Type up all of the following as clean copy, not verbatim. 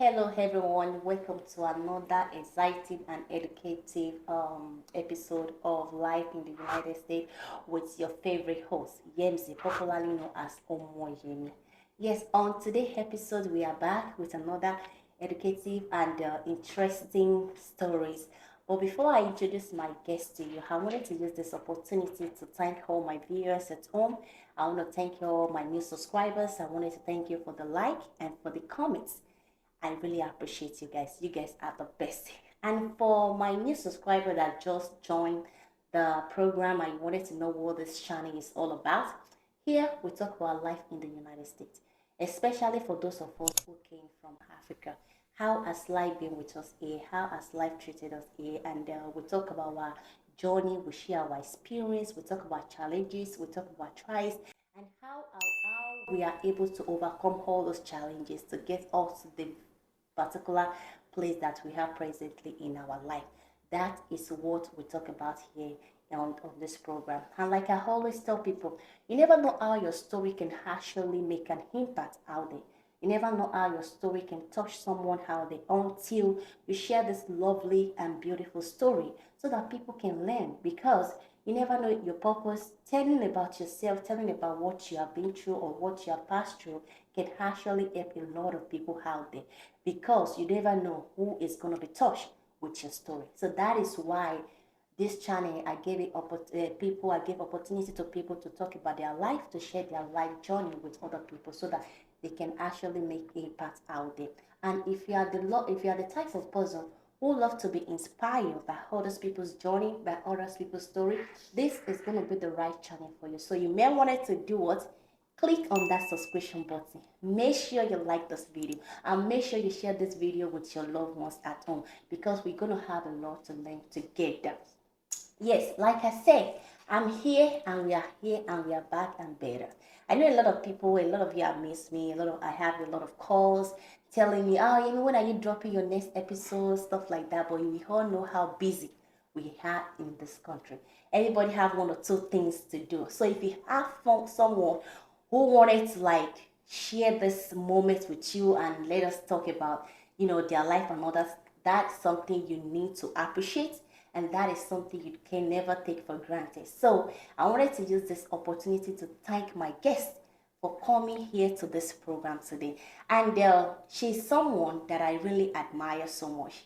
Hello, everyone. Welcome to another exciting and educative episode of Life in the United States with your favorite host, Yemzi, popularly known as Omoyemi. Yes, on today's episode, we are back with another educative and interesting stories. But before I introduce my guest to you, I wanted to use this opportunity to thank all my viewers at home. I want to thank all my new subscribers. I wanted to thank you for the like and for the comments. I really appreciate you guys. You guys are the best. And for my new subscriber that just joined the program, I wanted to know what this channel is all about. Here we talk about life in the United States, especially for those of us who came from Africa. How has life been with us here? How has life treated us here? And we talk about our journey, we share our experience, we talk about challenges, we talk about tries, and how we are able to overcome all those challenges to get us to the particular place that we have presently in our life. That is what we talk about here on this program. And like I always tell people, you never know how your story can actually make an impact out there. You never know how your story can touch someone out there until you share this lovely and beautiful story so that people can learn, because you never know your purpose. Telling about yourself, telling about what you have been through or what you have passed through can actually help a lot of people out there, because you never know who is going to be touched with your story. So that is why this channel, I gave I gave opportunity to people to talk about their life, to share their life journey with other people so that they can actually make impact out there. And if you are the type of person who love to be inspired by other people's journey, by other people's story, this is going to be the right channel for you. So you may want to do what? Click on that subscription button. Make sure you like this video and make sure you share this video with your loved ones at home, because we're going to have a lot to learn together. Yes, like I said, I'm here and we are here and we are back and better. I know a lot of people, a lot of you have missed me. I have a lot of calls telling me, oh, when are you dropping your next episode, stuff like that. But we all know how busy we are in this country. Everybody have one or two things to do. So if you have found someone who wanted to share this moment with you and let us talk about their life and others, that's something you need to appreciate, and that is something you can never take for granted. So I wanted to use this opportunity to thank my guest for coming here to this program today. And she's someone that I really admire so much.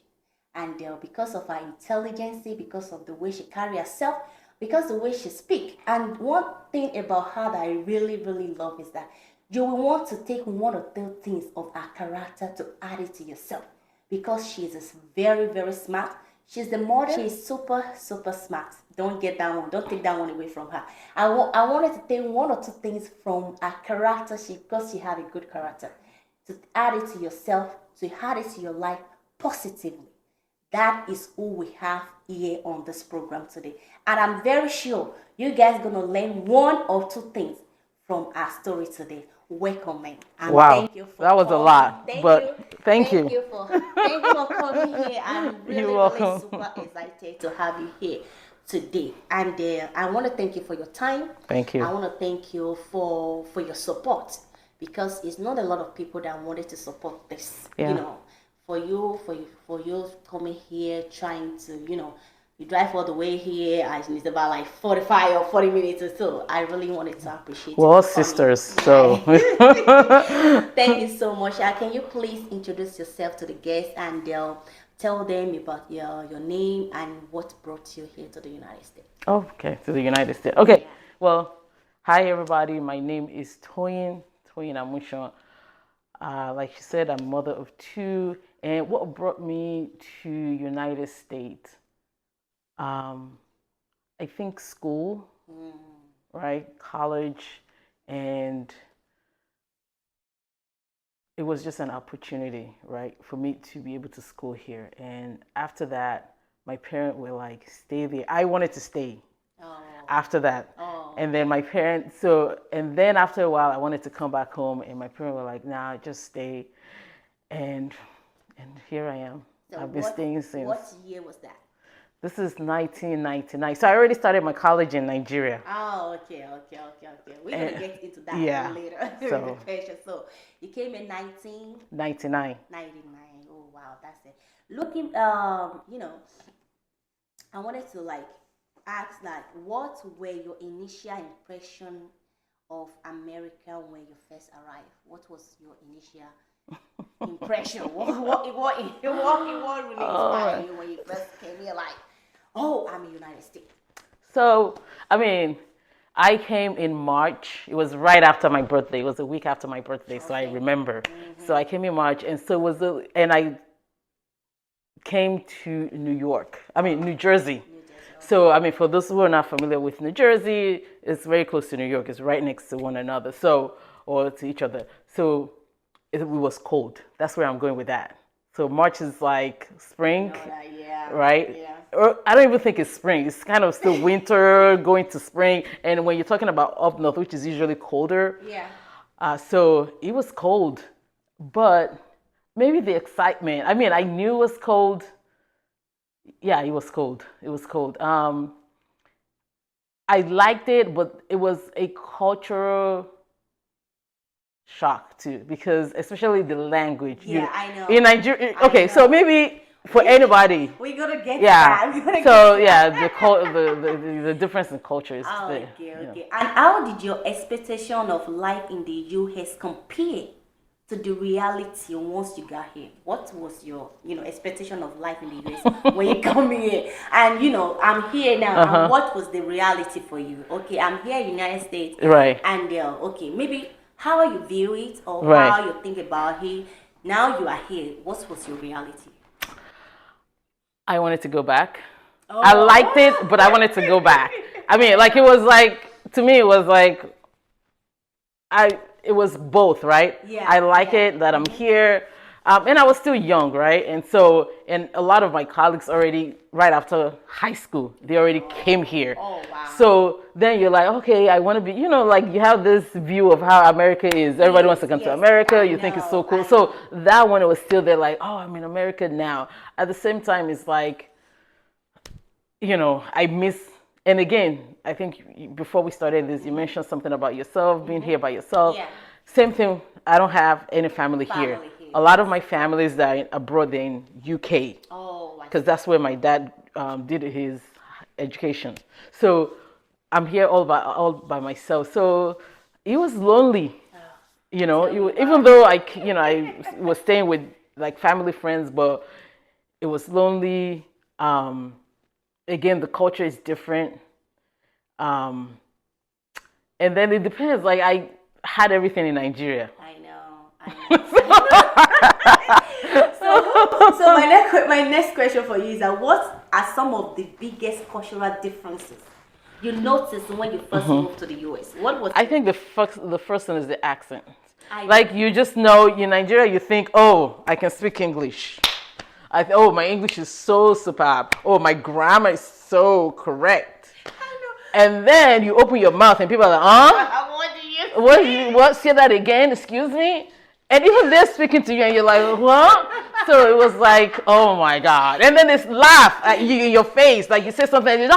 And because of her intelligence, because of the way she carries herself, because the way she speaks. And one thing about her that I really, really love is that you will want to take one or two things of her character to add it to yourself, because she is very, very smart. She's the model. She's super, super smart. Don't get that one. Don't take that one away from her. I wanted to take one or two things from her character, because she had a good character, to add it to yourself, to add it to your life positively. That is who we have here on this program today. And I'm very sure you guys are going to learn one or two things from our story today. Welcome, man. And Wow, thank you for that was a coming. lot, Thank but you. thank you. Thank you for coming here. I'm You're really, really welcome. super excited to have you here today. And I want to thank you for your time. Thank I you. want to thank you for your support, because it's not a lot of people that wanted to support this. Yeah. For you coming here, trying to, you drive all the way here, and it's about like 45 or 40 minutes or so. I really wanted to appreciate We're you all for coming. sisters, so. Thank you so much. Can you please introduce yourself to the guests and tell them about your name and what brought you here to the United States? Okay, to the United States. Okay, Yeah. well, hi everybody. My name is Toyin Amusha. Like she said, I'm mother of two. And what brought me to United States? Um, I think school, right? College, and it was just an opportunity, right, for me to be able to school here. And after that, my parents were like, stay there. I wanted to stay Oh. after that. Oh. And then and then after a while, I wanted to come back home, and my parents were like, nah, just stay. And here I am. So I've been staying since. what year was that? This is 1999. So I already started my college in Nigeria. Oh, okay. We're gonna And get into that yeah, later during the so question. So you came in 1999. 99. Oh wow, that's it. Looking, I wanted to like ask that what were your initial impression of America when you first arrived? What was your initial impression? What really inspired you when you first came here? Like, oh, I'm in United States. So, I mean, I came in March. It was right after my birthday. It was a week after my birthday, so I Okay. remember. So I came in March, and so was and I came to New York. I mean, New Jersey. New Jersey. Okay. So, I mean, for those who are not familiar with New Jersey, it's very close to New York. It's right next to one another. So, or to each other. So, it was cold. That's where I'm going with that. So March is like spring, Yeah. right? Yeah. Or I don't even think it's spring. It's kind of still winter going to spring. And when you're talking about up north, which is usually colder, Yeah. so it was cold, but maybe the excitement. I mean, I knew it was cold. Yeah, it was cold. It was cold. I liked it, but it was a cultural shock too, because especially the language. Yeah, I know. In Nigeria. I Okay, so know. maybe for anybody. We gotta get to Yeah. that. We gotta So get to yeah, that. the difference in culture is Oh, there. okay. And how did your expectation of life in the US compare to the reality once you got here? What was your, expectation of life in the US when you come here? And I'm here now. And what was the reality for you? Okay, I'm here in the United States. Right. And okay, maybe how you view it or Right. how you think about it. Now you are here. What was your reality? I wanted to go back. I liked it, but I wanted to go back. I mean, like it was like to me, it was like it was both, right? Yeah, I like it that I'm here. And I was still young, right? And so, and a lot of my colleagues already, right after high school, they already came here. Oh, wow. So then you're like, okay, I want to be, like you have this view of how America is. Everybody wants to come to America. You think it's so cool. So that one, it was still there, like, oh, I'm in America now. At the same time, it's like, I miss, and again, I think before we started this, you mentioned something about yourself, being here by yourself. Yeah. Same thing, I don't have any family here. A lot of my families that are abroad, they're in UK. Oh, Because that's where my dad did his education. So I'm here all by myself. So it was lonely. Even though I was staying with like family friends, but it was lonely. Again, the culture is different. And then it depends. Like I had everything in Nigeria. I know. So my next question for you is that what are some of the biggest cultural differences you noticed when you first moved to the US? What was I think the first one is the accent. Like you just know in Nigeria you think, oh, I can speak English. Oh, my English is so superb. Oh, my grammar is so correct. I know. And then you open your mouth and people are like, huh? What do you What? Say that again? Excuse me? And even they're speaking to you and you're like, what? So it was like, oh my God. And then they laugh at you in your face. Like you say something and you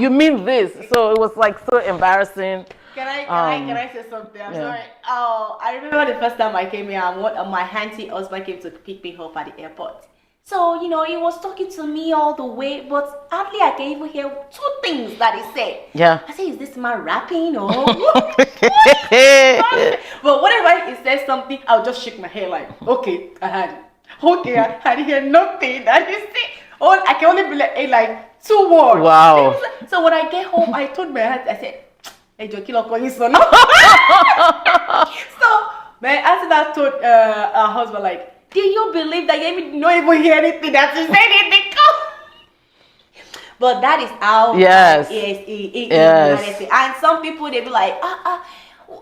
you mean this. So it was like so embarrassing. Can I say something? I'm sorry. Oh, I remember the first time I came here and my auntie husband came to pick me up at the airport. So, he was talking to me all the way, but hardly I can even hear two things that he said. Yeah. I said, is this man rapping or what? But whenever he says something, I'll just shake my head like, okay, I had it. Okay, I didn't hear nothing that he said. I can only be like 2 words. Wow. So when I get home, I told my aunt, I said, hey, Joe, kill up so now. So my auntie that told her husband like, do you believe that you don't even hear anything that you said in the car? But that is how yes. Yes. And some people they be like,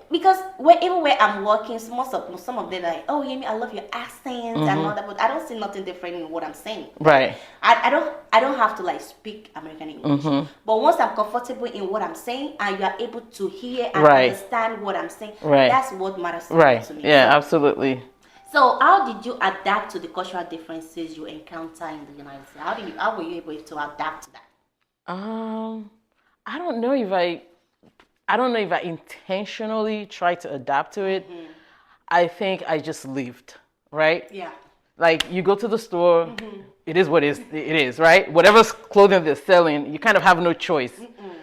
because even where I'm working, some of them are like, oh Yemi, I love your accent and all that, but I don't see nothing different in what I'm saying. Right. I don't have to like speak American English. But once I'm comfortable in what I'm saying and you are able to hear and understand what I'm saying, that's what matters to me. Yeah, absolutely. So, how did you adapt to the cultural differences you encounter in the United States? How were you able to adapt to that? Um, I don't know if I don't know if I intentionally tried to adapt to it. I think I just lived, right? Yeah. Like you go to the store, it is what it is, right? Whatever clothing they're selling, you kind of have no choice.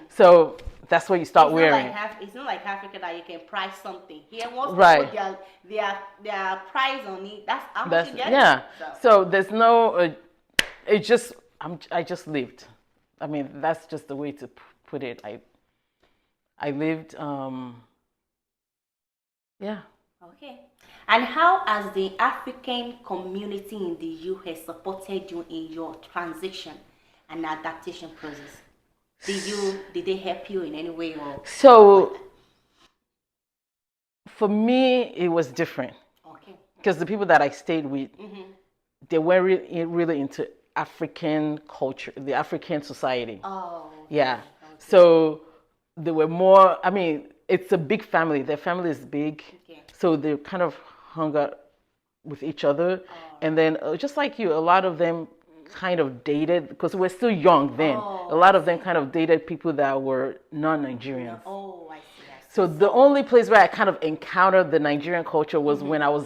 So that's what you start wearing. It's not like Africa that you can price something. Here, once they Right. put their price on it, that's how much That's you get. yeah. So, So there's no. It just I just lived. I mean that's just the way to put it. I lived. Yeah. okay. And how has the African community in the US supported you in your transition and adaptation process? Did they help you in any way or So for me, it was different okay? because the people that I stayed with, they were really into African culture, the African society. Oh. Okay. Yeah. Okay. So they were more. I mean, it's a big family. Their family is big, Okay. so they kind of hung out with each other, and then just like you, a lot of them kind of dated because we're still young then. A lot of them kind of dated people that were non-Nigerians. Oh, I see. I see. So the only place where I kind of encountered the Nigerian culture was when I was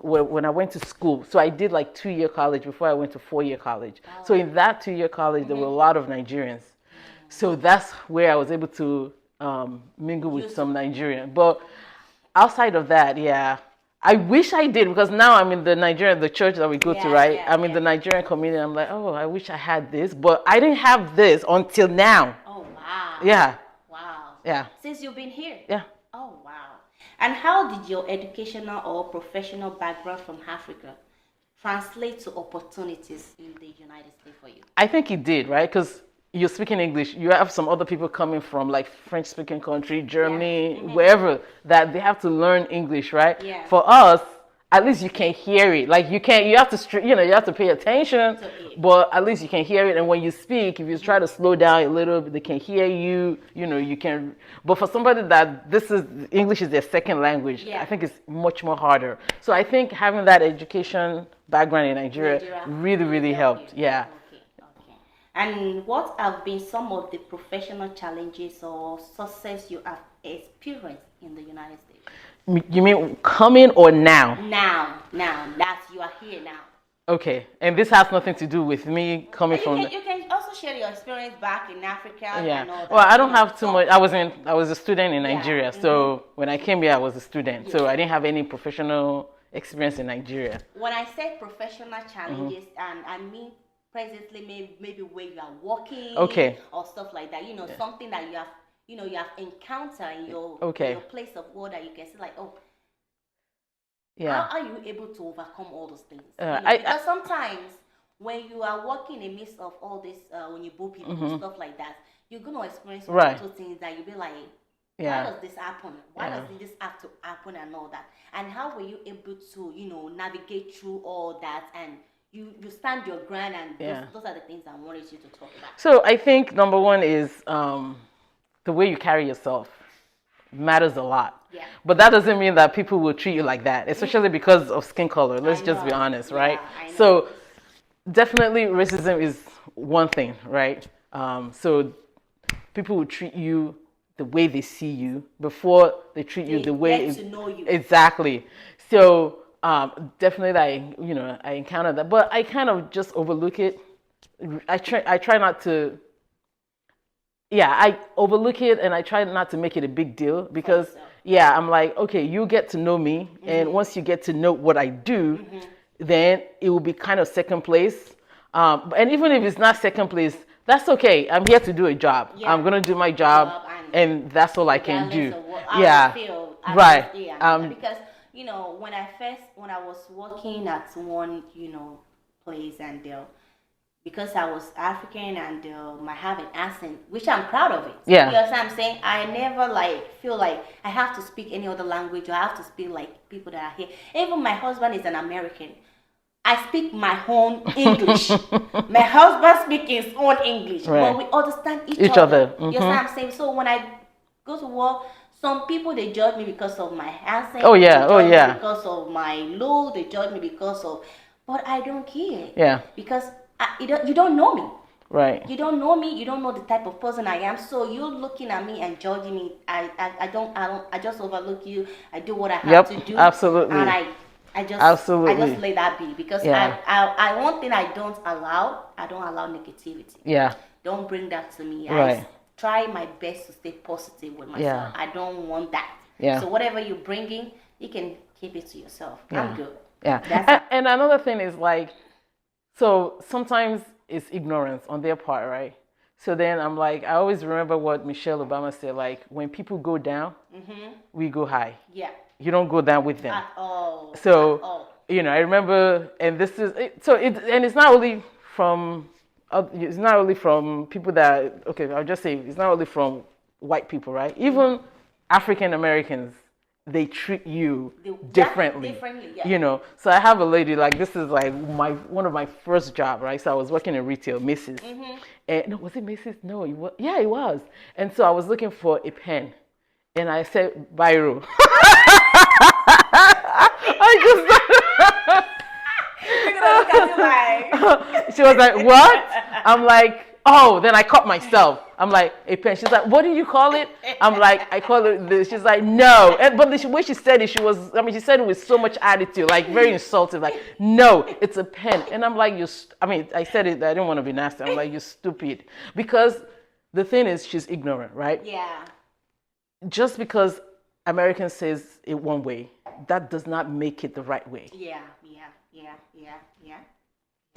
when I went to school. So I did like 2-year college before I went to 4-year college. So in that 2-year college, there were a lot of Nigerians. So that's where I was able to mingle with some Nigerian. But outside of that, yeah, I wish I did because now I'm in the church that we go to, right? I'm in the Nigerian community. I'm like, oh, I wish I had this, but I didn't have this until now. Oh wow. Yeah. Wow. Yeah. Since you've been here. Yeah. Oh wow. And how did your educational or professional background from Africa translate to opportunities in the United States for you? I think it did, right? Because you're speaking English. You have some other people coming from like French-speaking country, Germany, wherever, that they have to learn English, right? Yeah. For us, at least you can hear it. Like you have to, you have to pay attention, but at least you can hear it. And when you speak, if you try to slow down a little bit, they can hear you. You can. But for somebody that English is their second language, I think it's much more harder. So I think having that education background in Nigeria really helped. Yeah. Okay. And what have been some of the professional challenges or success you have experienced in the United States? You mean coming or now? Now, that you are here now. Okay, and this has nothing to do with me coming from. You can also share your experience back in Africa. Yeah. And all that. Well, I don't have too much. I was a student in Nigeria, Yeah. so when I came here, I was a student, so I didn't have any professional experience in Nigeria. When I say professional challenges, and I mean presently maybe where you are working, or stuff like that. Something that you have encountered in your place of work that you can see like, oh, how are you able to overcome all those things? Because sometimes when you are working in the midst of all this, when you boo people and stuff like that, you're gonna experience one or two things that you'll be like, why does this happen? Why does this have to happen and all that? And how were you able to, navigate through all that and you stand your ground and those are the things I wanted you to talk about. So I think number one is the way you carry yourself matters a lot. Yeah. But that doesn't mean that people will treat you like that, especially because of skin color. Let's just be honest, right? So definitely racism is one thing, right? So people will treat you the way they see you before they treat you the way get to know you. Exactly. So definitely I encountered that, but I kind of just overlook it. I try not to. Yeah, I overlook it and I try not to make it a big deal because I'm like, okay, you get to know me, and once you get to know what I do, then it will be kind of second place. And even if it's not second place, that's okay. I'm here to do a job. Yeah. I'm gonna do my job, and that's all I can do. Right. Because when I was working at one place and because I was African and I have an accent, which I'm proud of it. Yeah. You know what I'm saying? I never feel like I have to speak any other language or I have to speak like people that are here. Even my husband is an American. I speak my own English. My husband speaks his own English. But we understand each other. You know what I'm saying? So when I go to work, Some people they judge me because of my accent. Oh yeah, They oh judge me yeah, because of my look. They judge me because of, but I don't care. yeah, Because you don't know me. right. You don't know me. You don't know the type of person I am. So you're looking at me and judging me. I just overlook you. I do what I have to Yep, do, and absolutely, I just absolutely. let that be because Yeah, one thing I don't allow negativity. yeah, Don't bring that to me. right. Try my best to stay positive with myself. Yeah, I don't want that. yeah, So whatever you're bringing, you can keep it to yourself. I'm yeah, good. yeah. That's it. And another thing is like, so sometimes it's ignorance on their part, right? So then I'm like, I always remember what Michelle Obama said, like, when people go down, we go high. Yeah. You don't go down with them. At all. At So, all. I remember, and this is so and it's not only from it's not only from people that, okay, I'll just say it's not only from white people, right? Even African Americans, they treat you differently. Differently, yeah. So I have a lady, like, this is like one of my first job, right? So I was working in retail, Mrs. And no, was it Mrs.? No, yeah, it was. And so I was looking for a pen, and I said biro. I You're gonna look at you like. just, she was like, what? I'm like, oh, then I caught myself. I'm like, a pen. She's like, what do you call it? I'm like, I call it this. She's like, no. But the way she said it, she said it with so much attitude, like very insulting, like, no, it's a pen. And I'm like, I said it, I didn't want to be nasty. I'm like, you're stupid. Because the thing is, she's ignorant, right? Yeah. Just because American says it one way, that does not make it the right way. Yeah.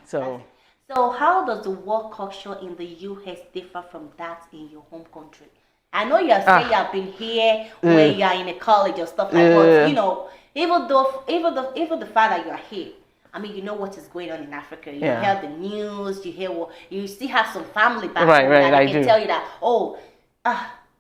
So, How does the work culture in the US differ from that in your home country? I know you are saying you have been here where you are in a college or stuff like that. But even the fact that you are here, I mean, you know what is going on in Africa. You hear the news. You hear you still have some family back home that I they can do. tell you that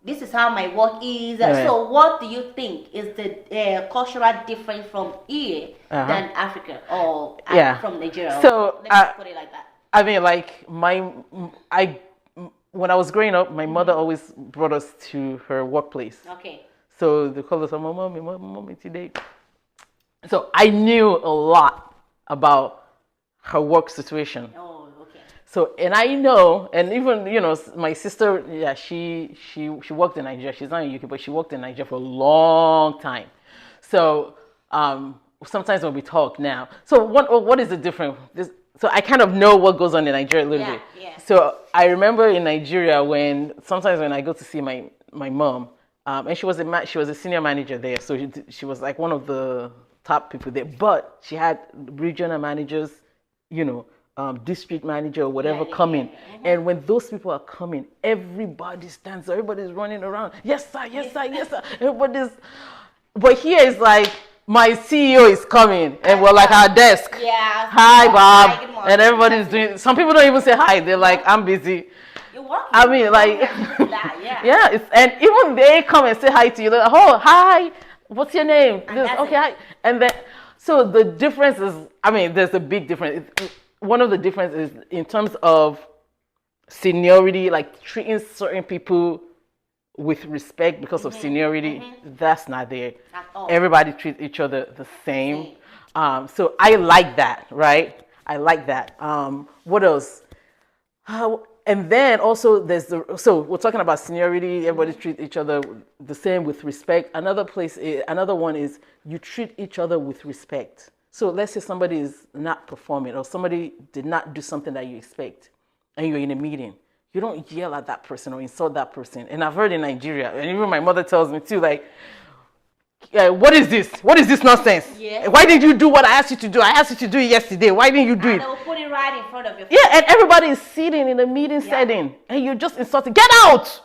this is how my work is. Right. So what do you think is the cultural difference from here than Africa or from Nigeria? So, Let's put it like that. I mean, like when I was growing up, my mother always brought us to her workplace. Okay. So they call us mommy today. So I knew a lot about her work situation. Oh, okay. So, and I know, and even, my sister, yeah, she worked in Nigeria. She's not in UK, but she worked in Nigeria for a long time. So, sometimes when we talk now, so what is the difference? So I kind of know what goes on in Nigeria a little bit. Yeah. So I remember in Nigeria sometimes when I go to see my mom, and she was a senior manager there, so she was like one of the top people there. But she had regional managers, district manager or whatever coming. And when those people are coming, everybody stands up, everybody's running around. Yes, sir, yes, sir, yes, sir. But here it's like, my CEO is coming, and we're like our desk. Yeah. Hi, Bob. Hi, good morning. And everybody's doing. Some people don't even say hi. They're like, I'm busy. You're working. I mean, like, yeah. And even they come and say hi to you. They're like, oh, hi. What's your name? Okay, hi. And then, so the difference is, I mean, there's a big difference. One of the differences is in terms of seniority, like treating certain people with respect because of seniority. That's not there. At all. Everybody treats each other the same. So I like that, right? I like that. What else? And then also so we're talking about seniority. Everybody treats each other the same with respect. Another one is you treat each other with respect. So let's say somebody is not performing or somebody did not do something that you expect, and you're in a meeting. You don't yell at that person or insult that person. And I've heard in Nigeria, and even my mother tells me too, like, what is this? What is this nonsense? Yeah. Why didn't you do what I asked you to do? I asked you to do it yesterday. Why didn't you do it? And they'll put it right in front of your face. Yeah, and everybody is sitting in a meeting setting, and you're just insulting. Get out!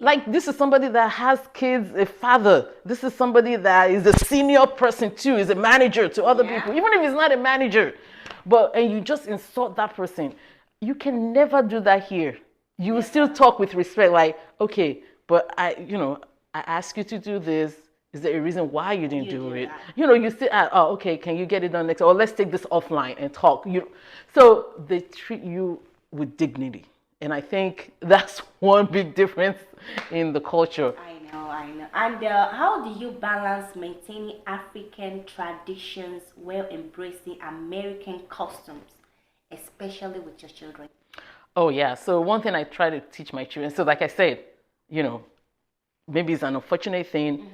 Like, this is somebody that has kids, a father. This is somebody that is a senior person too, is a manager to other people, even if he's not a manager. And you just insult that person. You can never do that here. You will still talk with respect, like, okay, but I asked you to do this. Is there a reason why you didn't do it? You still ask, oh, okay, can you get it done next? Or let's take this offline and talk. So they treat you with dignity. And I think that's one big difference in the culture. I I know. And how do you balance maintaining African traditions while embracing American customs, especially with your children? Oh yeah. So one thing I try to teach my children. So like I said, you know, maybe it's an unfortunate thing.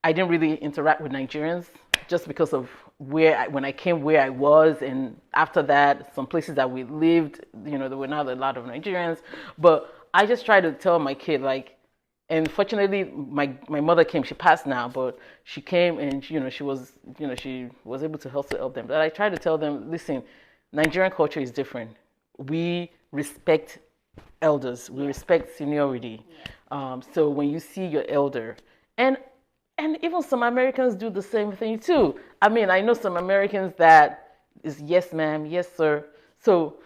I didn't really interact with Nigerians just because of when I came where I was, and after that, some places that we lived, there were not a lot of Nigerians. But I just try to tell my kid, like, and fortunately, my mother came. She passed now, but she came and she was able to also help them. But I try to tell them, listen, Nigerian culture is different. We respect elders. We respect seniority. So when you see your elder, and and even some Americans do the same thing too. I mean, I know some Americans that is yes, ma'am, yes, sir. So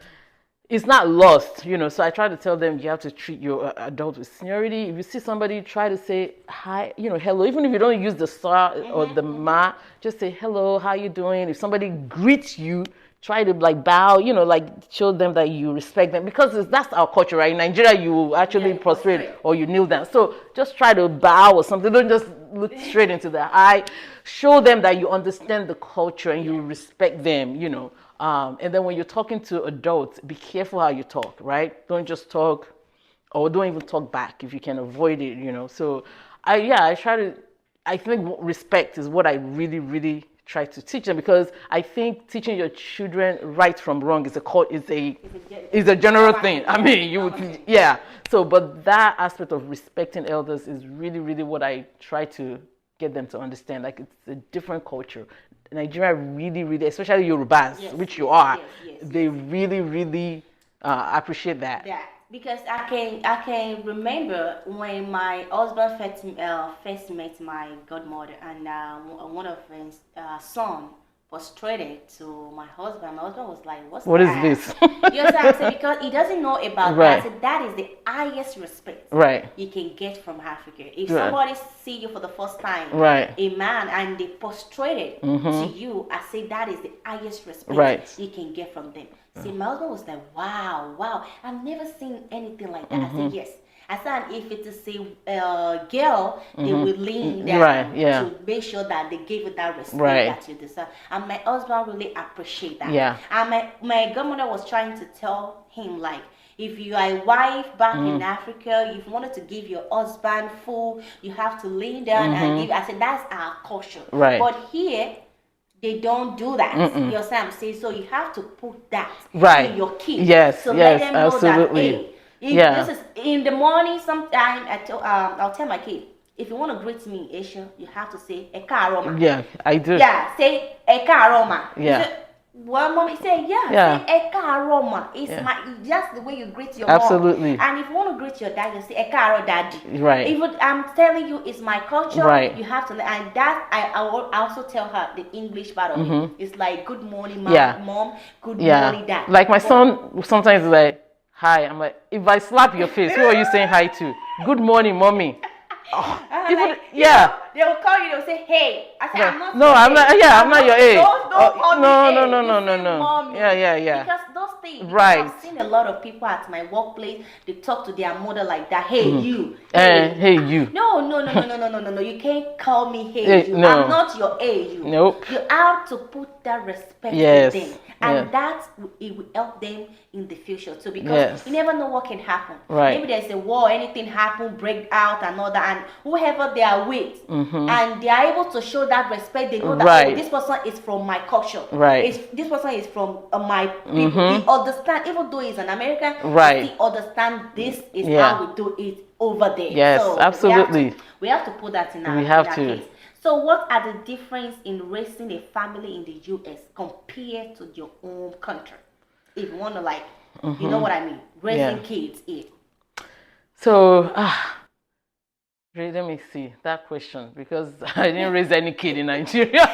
it's not lost. So I try to tell them you have to treat your adult with seniority. If you see somebody, try to say hi, hello. Even if you don't use the sir or the ma, just say hello, how you doing? If somebody greets you, try to like bow, like show them that you respect them, because that's our culture, right? In Nigeria, you actually prostrate or you kneel down. So just try to bow or something. Don't just look straight into the eye. Show them that you understand the culture and you respect them. And then when you're talking to adults, be careful how you talk, right? Don't just talk, or don't even talk back if you can avoid it. So I try to, I think respect is what I really, really try to teach them, because I think teaching your children right from wrong is a general thing. I mean, you would, yeah. So, but that aspect of respecting elders is really, really what I try to get them to understand. Like, it's a different culture. Nigeria really, really, especially Yorubas, which you are, they really, really appreciate that. Yeah, because I can remember when my husband first met my godmother, and one of his son prostrated to my husband. My husband was like, "What's What is that?" this? You understand? I said, because he doesn't know about that. I said, that is the highest respect Right. you can get from Africa. If somebody see you for the first time, Right. a man, and they prostrated to you, I say that is the highest respect Right. you can get from them. See, my husband was like, wow, wow, I've never seen anything like that. I said, yes. I said, if it is a girl, they will lean down to make sure that they give you that respect that you deserve. And my husband really appreciate that. Yeah. And my grandmother was trying to tell him, like, if you are a wife back in Africa, if you wanted to give your husband food, you have to lean down and give. I said, that's our culture. Right. But here, they don't do that. You know what I'm saying? So you have to put that in your kids. Yes, so yes, let them know absolutely. that, hey, this is in the morning. Sometime I'll tell my kid, if you want to greet me in Asia, you have to say Eka Aroma. Yeah, I do. Yeah, say Eka Aroma. Yeah. Well, mommy say, say Eka Aroma. It's just the way you greet your Absolutely. mom. And if you want to greet your dad, you say Eka Aro Daddy. Right. Even I'm telling you, it's my culture. Right. You have to, and that I also tell her the English part of it. It's like, good morning, mom. Good morning, dad. Like my son sometimes is like, hi. I'm like, if I slap your face, who are you saying hi to? Good morning, mommy. Oh, even, like, they will call you. They'll say, "Hey." I said, "I'm not." No, I'm not. Yeah, I'm not your age. Don't call me No. Mommy. Yeah. Because those things. Right. I've seen a lot of people at my workplace. They talk to their mother like that. Hey, you. Hey, you. No. You can't call me hey you. No. I'm not your age. You. Nope. You have to put that respect in them, and that it will help them in the future too. Because you never know what can happen. Right. Maybe there's a war, anything happen, break out, and all that, and whoever they are with, and they are able to show that respect. They know that this person is from my culture. Right. This person is from my people. They understand, even though he's an American. Right. They understand this is how we do it over there. Yes, so absolutely. We have to put that in our, case. So what are the difference in raising a family in the US compared to your own country? If you want to, like, you know what I mean, raising kids here. So, let me see that question, because I didn't raise any kid in Nigeria.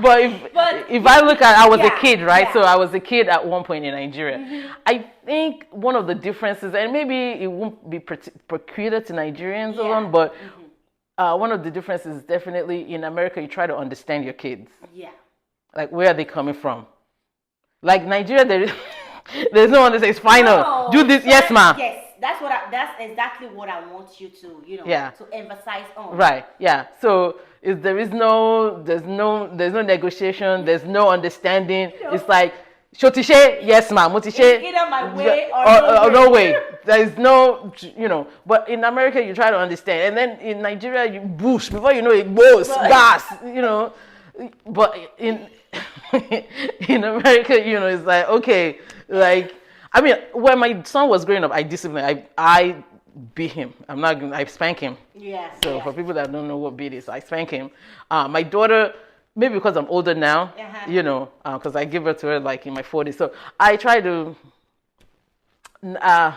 but if I look at, I was a kid, right? So I was a kid at one point in Nigeria. I think one of the differences, and maybe it won't be peculiar to Nigerians alone, but one of the differences is definitely in America, you try to understand your kids. Yeah. Like, where are they coming from? Like Nigeria, there's no one that says final. Do this, yes, ma'am. Yes, that's what that's exactly what I want you to, Yeah. to emphasize on. Right. Yeah. So if there's no negotiation, there's no understanding. It's like shotishe, yes ma'am, motishe. It's either my way or no no way. way. There is no, But in America, you try to understand, and then in Nigeria, you boost before you know it goes gas. But in in America, it's like okay, like I mean, when my son was growing up, I disciplined. I beat him. I spank him. Yeah. So for people that don't know what beat is, I spank him. My daughter, maybe because I'm older now, because I give birth to her like in my 40s. So I try to, I'm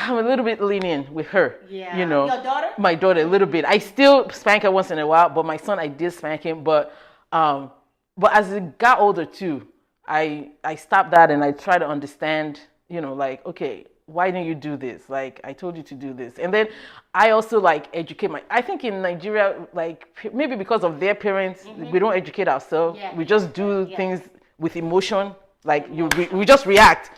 a little bit lenient with her. Yeah. Your daughter? My daughter, a little bit. I still spank her once in a while, but my son, I did spank him. But as it got older too, I stopped that and I try to understand, like, okay, why didn't you do this? Like, I told you to do this. And then I also like educate I think in Nigeria, like maybe because of their parents, we don't educate ourselves. Yeah. We just do things with emotion. Like we just react.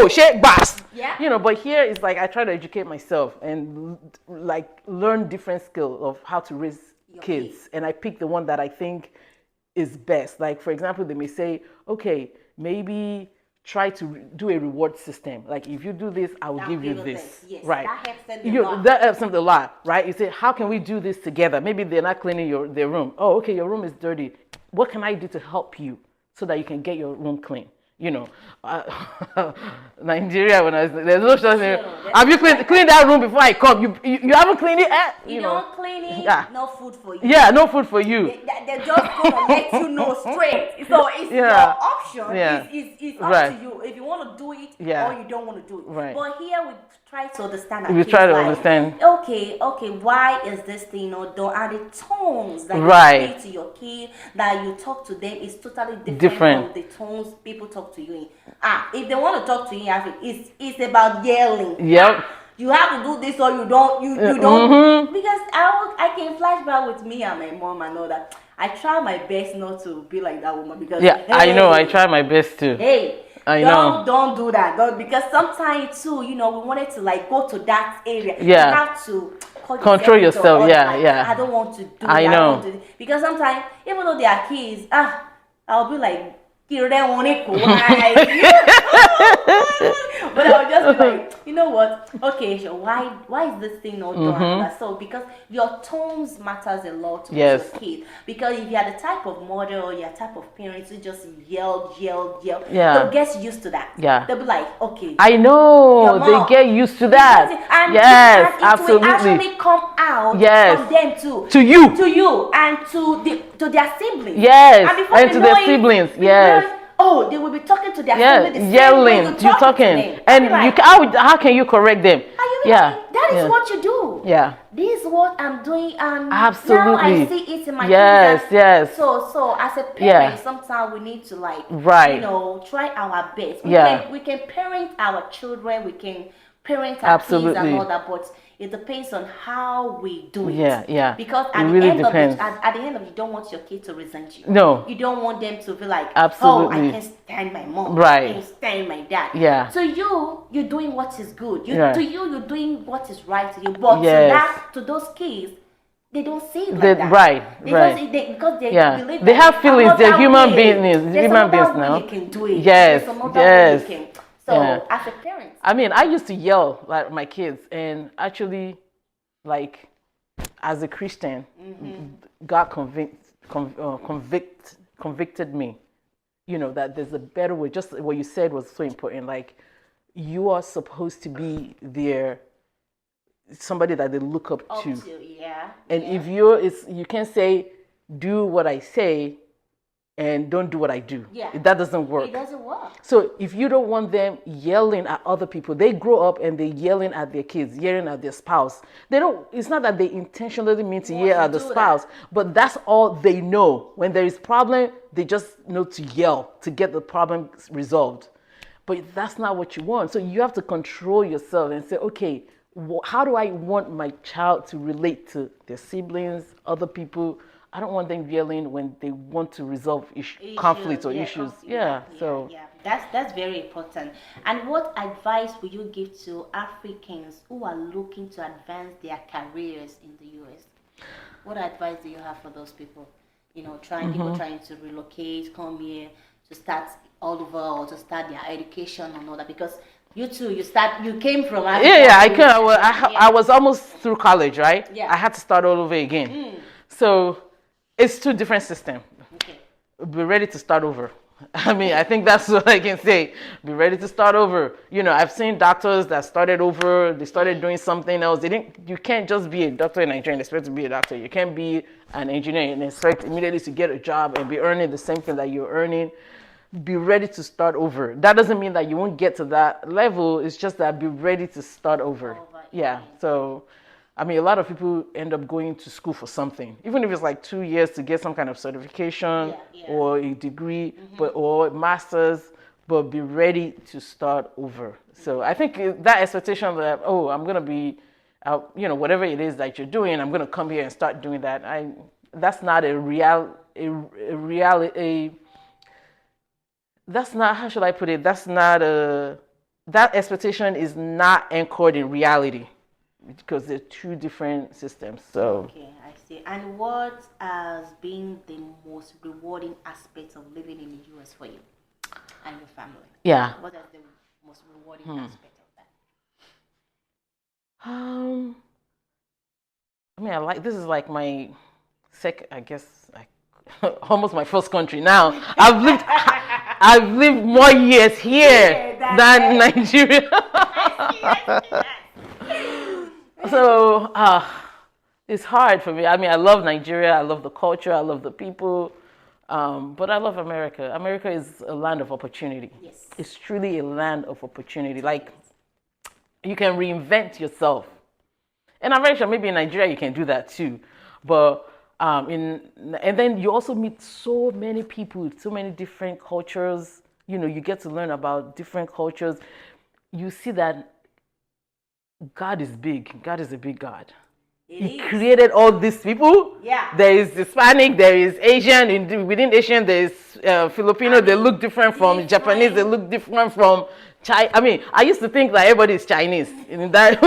Shit, bass. Yeah. But here it's like I try to educate myself and like learn different skills of how to raise kids. And I pick the one that I think is best. Like for example, they may say, okay, maybe try to do a reward system. Like if you do this, I will give you this. Yes, right. That helps them a lot. That helps them a lot, right? You say, how can we do this together? Maybe they're not cleaning their room. Oh, okay, your room is dirty. What can I do to help you so that you can get your room clean? Nigeria, when there's no such thing. Have you cleaned that room before I come? You haven't cleaned it? You don't clean it, no food for you. Yeah, no food for you. They're just gonna let you know straight. So it's your option. Yeah. It's up to you if you want to do it or you don't want to do it. Right. But here we try to understand. We try to understand. Okay, why is this thing done? And the tones that you speak to your kid, that you talk to them, is totally different from the tones people talk to you in. If they want to talk to you, it's about yelling. Yep. You have to do this or you don't. You don't. Because I can flashback with me and my mom and all that. I try my best not to be like that woman because I know I try my best too. Don't do that. Because sometimes too, we wanted to like go to that area. Yeah. You have to control yourself. Yeah. I don't want to do I that. know. Because sometimes, even though they are kids, I'll be like, but I'll just be like, you know what? Okay, so why is this thing not done? So because your tones matters a lot with your kid. Because if you are the type of mother or you're type of parents who just yell, they'll get used to that. Yeah. They'll be like, okay. I know they get used to that. And yes, it absolutely. will actually come out from them too. To you and to their siblings. Yes. And to their siblings. Yes. They will be talking to their siblings. Yelling. You're talking. And like, how can you correct them? Like, that is what you do. Yeah. This is what I'm doing, and absolutely. Now I see it in my kids. Yes. So as a parent, sometimes we need to try our best. We can parent our children. We can parent our kids and all that, but it depends on how we do it. Yeah. Because at the end of it, you don't want your kid to resent you. No. You don't want them to be like, absolutely. Oh, I can't stand my mom. Right. I can't stand my dad. Yeah. So you're doing what is good. To you, you're doing what is right to you. But to those kids, they don't see it like that. Right. Because they believe they have feelings. They're human beings. Human beings now. You can do it. Yes. So as a parent, I mean, I used to yell like my kids, and actually, like as a Christian, God convicted me. That there's a better way. Just what you said was so important. Like you are supposed to be somebody that they look up to. And if you can't say, do what I say and don't do what I do. That doesn't work. It doesn't work. So if you don't want them yelling at other people, they grow up and they're yelling at their kids, yelling at their spouse. It's not that they intentionally mean to yell at the spouse, but that's all they know. When there is problem, they just know to yell to get the problem resolved. But that's not what you want. So you have to control yourself and say, okay, how do I want my child to relate to their siblings, other people? I don't want them yelling when they want to resolve Issues, conflicts or yeah, issues. yeah, Yeah. yeah, So yeah. That's very important. And what advice would you give to Africans who are looking to advance their careers in the US? What advice do you have for those people? You know, trying to relocate, come here to start all over or to start their education and all that. Because you came from yeah, Africa yeah. I to can. Well, I yeah, was almost through college, right? yeah. I had to start all over again. So it's two different systems. Okay. Be ready to start over. I mean, I think that's what I can say. Be ready to start over. You know, I've seen doctors that started over. They started doing something else. They didn't. You can't just be a doctor in Nigeria and expect to be a doctor. You can't be an engineer and expect immediately to get a job and be earning the same thing that you're earning. Be ready to start over. That doesn't mean that you won't get to that level. It's just that be ready to start over. Over Yeah. again. So I mean, a lot of people end up going to school for something, even if it's like 2 years to get some kind of certification Yeah, yeah. or a degree, but or master's. But be ready to start over. So I think that expectation that I'm gonna be, whatever it is that you're doing, I'm gonna come here and start doing that. That's not a reality. That's not, how should I put it? That's not a that expectation is not anchored in reality because they're two different systems. So Okay, I see. And what has been the most rewarding aspect of living in the US for you and your family? yeah, What is the most rewarding aspect of that? um, I mean, I like this is like my second, I guess, like almost my first country. Now I've lived more years here Yeah, than Nigeria. I see, So it's hard for me. I mean, I love Nigeria. I love the culture. I love the people. But I love America. America is a land of opportunity. Yes. It's truly a land of opportunity. Like, you can reinvent yourself. And I'm very sure maybe in Nigeria you can do that too. But and then you also meet so many people, so many different cultures. You know, you get to learn about different cultures. You see that God is big. God is a big God. He created all these people. Yeah. There is Hispanic, there is Asian. Within Asian, there is Filipino. They look different from Japanese. They look different from China. I mean, I used to think that everybody is Chinese. In that,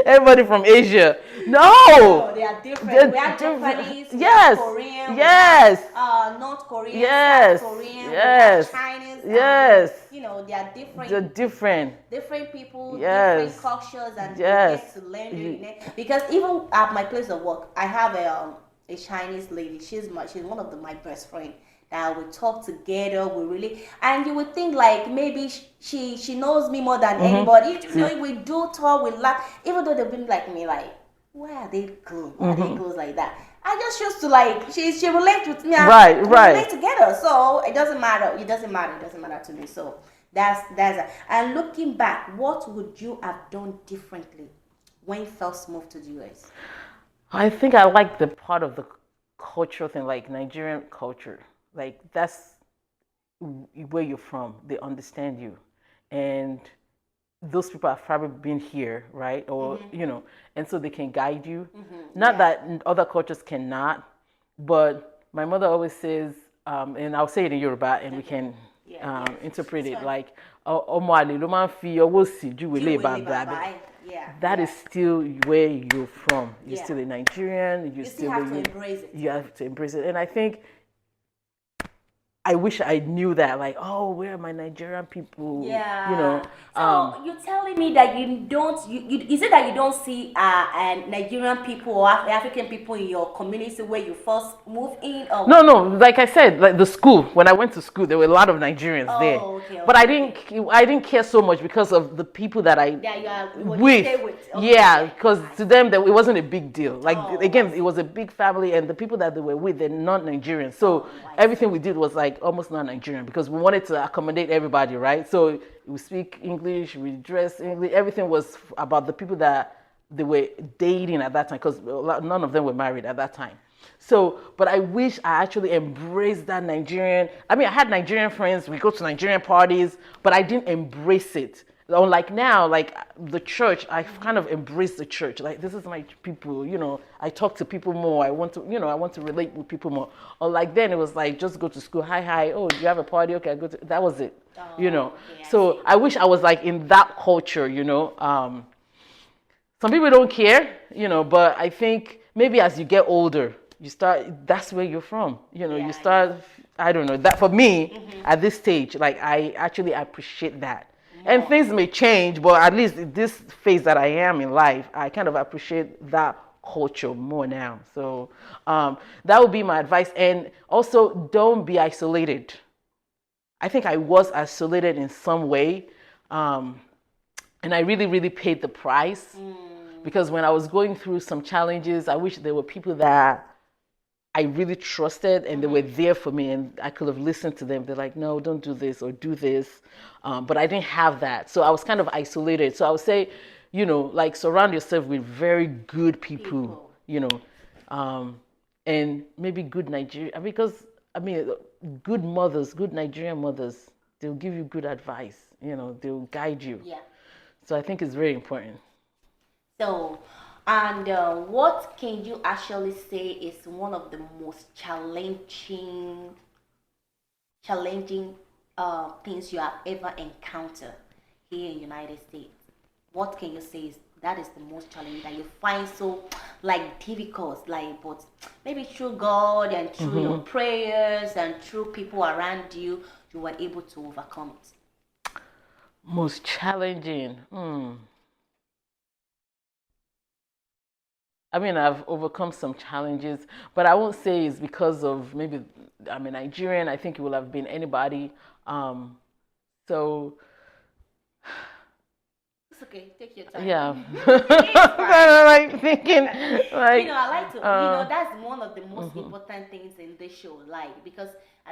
everybody from Asia. No, they are different. They're We have different. Japanese, Yes. we have Korean, Yes. we have North Korean, Yes. South Korean, Yes. we have Chinese. Yes. You know, they are different. They're different. Different people, Yes. different cultures, and Yes. you get to learn their unique. Because even at my place of work, I have a Chinese lady. She's one of my best friend. That we talk together, we really, and you would think like maybe she knows me more than anybody. You know, we do talk, we laugh, even though they've been like me, like why are they close? Why are they close like that? I just used to like she relates with me. Right, we right. relate together, so it doesn't matter. It doesn't matter. It doesn't matter to me. So that's and looking back, what would you have done differently when you first moved to the US? I think I like the part of the cultural thing, like Nigerian culture. Like that's where you're from. They understand you, and those people have probably been here, right? Or and so they can guide you. Not that other cultures cannot, but my mother always says, and I'll say it in Yoruba, and we can interpret it like, "Ọmọ àlè ló máa ń fi ọwọ́ òsì júwe ilé bàbá." That is still where you're from. You're still a Nigerian. You still have to embrace it. You have to embrace it, and I think I wish I knew that. Like, oh, where are my Nigerian people? Yeah. You know. So you're telling me that you don't. Is it that you don't see Nigerian people or African people in your community where you first moved in? Or No. Like I said, like the school. When I went to school, there were a lot of Nigerians there. Okay, but I didn't care so much because of the people that I with. Okay, yeah, because to them it wasn't a big deal. Like again, I it was a big family, and the people that they were with, they're not Nigerians. So everything we did was like almost not Nigerian because we wanted to accommodate everybody, right? So we speak English, we dress English. Everything was about the people that they were dating at that time because none of them were married at that time. So, but I wish I actually embraced that Nigerian. I mean, I had Nigerian friends. We go to Nigerian parties, but I didn't embrace it. unlike now, like the church, I've kind of embraced the church. Like this is my people, I talk to people more. I want to, I want to relate with people more. Or like then it was like just go to school, hi, oh, do you have a party? Okay, I go to, that was it. Okay, I So see. I wish I was like in that culture, some people don't care, but I think maybe as you get older, you start, that's where you're from. You start, I don't know, that for me at this stage, like I actually appreciate that. And More. things may change, but at least in this phase that I am in life, I kind of appreciate that culture more now. So that would be my advice. And also, don't be isolated. I think I was isolated in some way. And I really, really paid the price because when I was going through some challenges, I wish there were people that I really trusted and they were there for me and I could have listened to them. They're like, no, don't do this or do this. But I didn't have that. So I was kind of isolated. So I would say, like surround yourself with very good people. And maybe good Nigerian, because I mean, good mothers, good Nigerian mothers, they'll give you good advice, they'll guide you. Yeah. So I think it's very important. So, and what can you actually say is one of the most challenging things you have ever encountered here in United States? What can you say is that is the most challenging that you find so like difficult, like but maybe through God and through your prayers and through people around you, you were able to overcome it. Most challenging. I mean, I've overcome some challenges, but I won't say it's because of maybe I'm a Nigerian. I think it would have been anybody. So It's okay, take your time. yeah, It's fine. like thinking, like I like to, that's one of the most important things in this show, like, because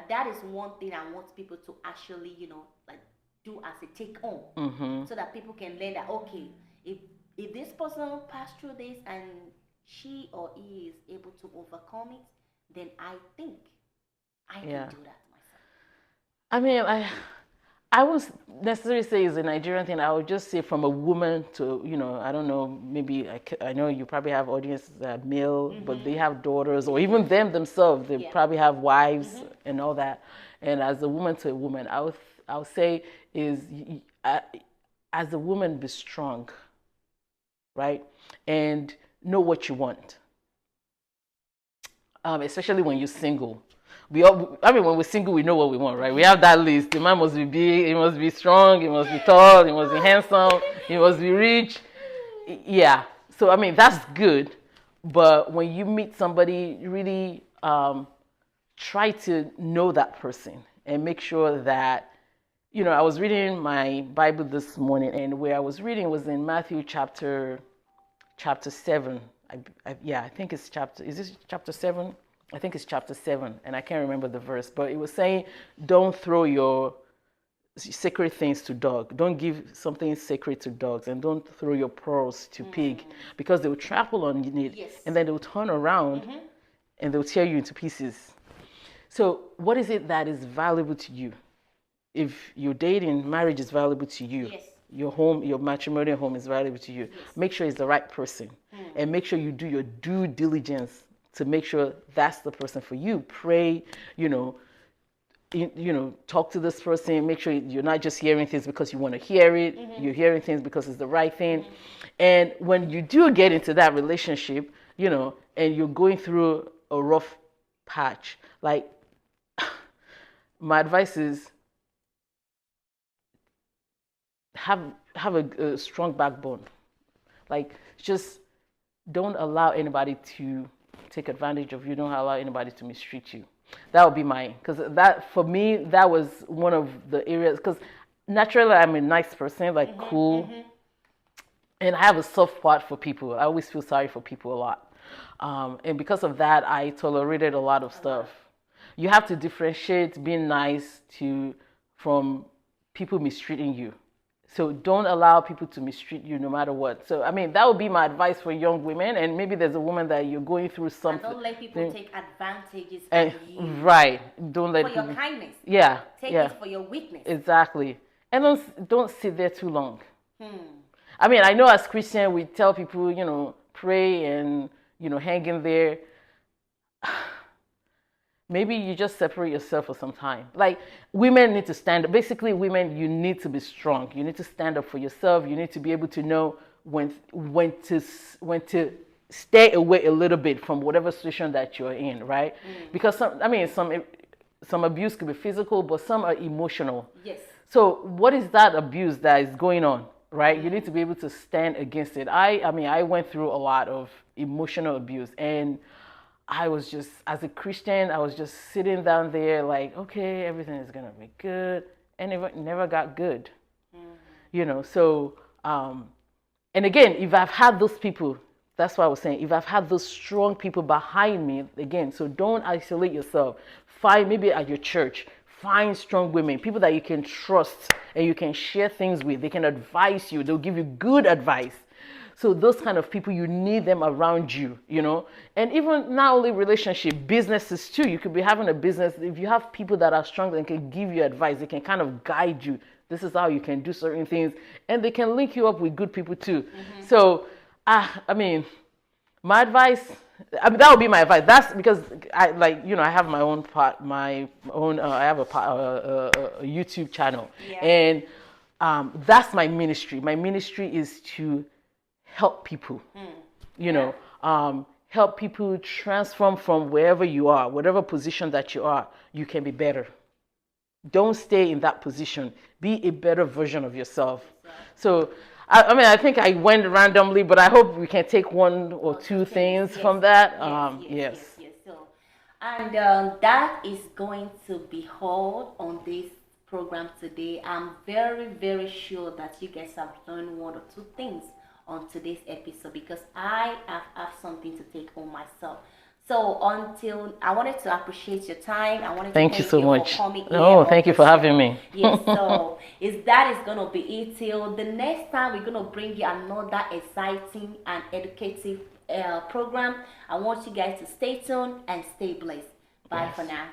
that is one thing I want people to actually, like, do as a take home, so that people can learn that, okay, if this person passed through this and she or he is able to overcome it, then I think I can Yeah. do that myself. I mean, I won't necessarily say it's a Nigerian thing. I would just say from a woman to, I don't know, maybe I know you probably have audiences that are male, but they have daughters, or even them themselves, they probably have wives and all that. And as a woman to a woman, I would say is as a woman, be strong, right? And know what you want, especially when you're single. I mean, when we're single, we know what we want, right? We have that list. The man must be big, he must be strong, he must be tall, he must be handsome, he must be rich. Yeah. So, I mean, that's good. But when you meet somebody, really try to know that person and make sure that, I was reading my Bible this morning, and where I was reading was in Matthew chapter 7. I think it's is this chapter 7? I think it's chapter 7, and I can't remember the verse, but it was saying, don't throw your sacred things to dog. Don't give something sacred to dogs, and don't throw your pearls to pig, because they will trample on it, and then they will turn around and they'll tear you into pieces. So what is it that is valuable to you? If you're dating, marriage is valuable to you. Yes. Your home, your matrimonial home is valuable to you. Make sure it's the right person, and make sure you do your due diligence to make sure that's the person for you. Pray, talk to this person. Make sure you're not just hearing things because you want to hear it. You're hearing things because it's the right thing. And when you do get into that relationship, and you're going through a rough patch, like my advice is have a strong backbone. Like, just don't allow anybody to take advantage of you. Don't allow anybody to mistreat you. That would be mine, because that, for me, that was one of the areas, because naturally I'm a nice person, like cool, and I have a soft spot for people. I always feel sorry for people a lot, and because of that, I tolerated a lot of stuff. You have to differentiate being nice from people mistreating you. So don't allow people to mistreat you no matter what. So, I mean, that would be my advice for young women. And maybe there's a woman that you're going through something. And don't let people take advantages of you. Right. Don't let for people. your kindness. Yeah. Take yeah. it for your weakness. Exactly. and don't sit there too long. Hmm. I mean, I know as Christian we tell people, pray and hang in there. Maybe you just separate yourself for some time. Like, women need to stand up. Basically, women, you need to be strong. You need to stand up for yourself. You need to be able to know when to stay away a little bit from whatever situation that you're in, right? Because some abuse could be physical, but some are emotional. Yes. So what is that abuse that is going on, right? You need to be able to stand against it. I mean, I went through a lot of emotional abuse, and I was just, as a Christian, I was just sitting down there like, okay, everything is gonna be good, and it never got good, So, and again, if I've had those people, that's what I was saying. If I've had those strong people behind me, again, so don't isolate yourself. Find maybe at your church, find strong women, people that you can trust and you can share things with. They can advise you. They'll give you good advice. So those kind of people, you need them around you. And even not only relationship, businesses too. You could be having a business. If you have people that are strong and can give you advice, they can kind of guide you. This is how you can do certain things. And they can link you up with good people too. So, I mean, my advice, I mean, that would be my advice. That's because I have my own I have a YouTube channel. Yeah. And that's my ministry. My ministry is to help people, help people transform from wherever you are, whatever position that you are, you can be better. Don't stay in that position. Be a better version of yourself. So, I mean, I think I went randomly, but I hope we can take one or two things Yes. from that. Yes. So, and that is going to be held on this program today. I'm very, very sure that you guys have learned one or two things on today's episode because I have something to take home myself. So until I wanted to appreciate your time. I wanted to Thank you so much. for coming here. Oh, thank you for the having show. me. Yes, so that is gonna be it till the next time we're gonna bring you another exciting and educative program. I want you guys to stay tuned and stay blessed. Bye Yes. for now.